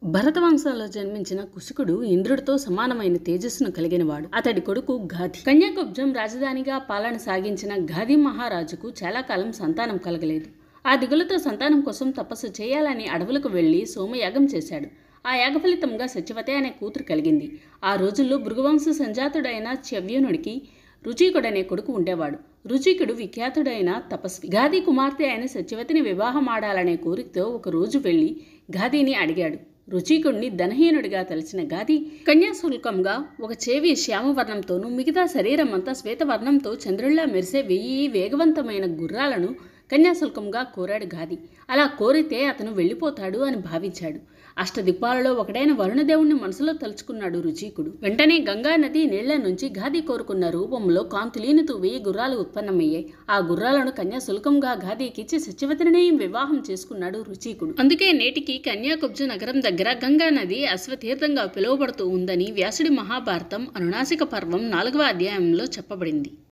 భరతవంశంలో జన్మించిన కుశుకుడు ఇంద్రుడితో సమానమైన తేజస్సును కలిగినవాడు. అతడి కొడుకు గాధి. కన్యాకుబ్జం రాజధానిగా పాలన సాగించిన గాధి మహారాజుకు చాలా కాలం సంతానం కలగలేదు. ఆ దిగులతో సంతానం కోసం తపస్సు చేయాలని అడవులకు వెళ్లి సోమయాగం చేశాడు. ఆ యాగ ఫలితంగా సత్యవతి అనే కూతురు కలిగింది. ఆ రోజుల్లో భృగువంశ సంజాతుడైన చ్యవ్యునుడికి రుచికుడనే కొడుకు ఉండేవాడు. రుచికుడు విఖ్యాతుడైన తపస్వి. గాధి కుమార్తె అయిన సత్యవతిని వివాహమాడాలనే కోరికతో ఒక రోజు వెళ్లి గాధిని అడిగాడు. రుచికుడిని ధనహీనుడిగా తలచిన గాధి కన్యాశుల్కంగా ఒక చెవి శ్యామవర్ణంతోనూ మిగతా శరీరం అంతా శ్వేతవర్ణంతో చంద్రుల్లా మెరిసే 1000 వేగవంతమైన గుర్రాలను కన్యాశుల్కంగా కోరాడు గాధి. అలా కోరితే అతను వెళ్ళిపోతాడు అని భావించాడు. అష్టదిక్పాలలో ఒకడైన వరుణదేవుణ్ణి మనసులో తలుచుకున్నాడు రుచికుడు. వెంటనే గంగా నది నీళ్ల నుంచి గాధి కోరుకున్న రూపంలో కాంతులీనుతూ 1000 గుర్రాలు ఉత్పన్నమయ్యాయి. ఆ గుర్రాలను కన్యాశుల్కంగా గాధికిచ్చి సత్యవతిని వివాహం చేసుకున్నాడు రుచికుడు. అందుకే నేటికి కన్యాకుబ్జ నగరం దగ్గర గంగా నది అశ్వతీర్థంగా పిలువబడుతూ ఉందని వ్యాసుడి మహాభారతం అనునాసిక పర్వం 4వ అధ్యాయంలో చెప్పబడింది.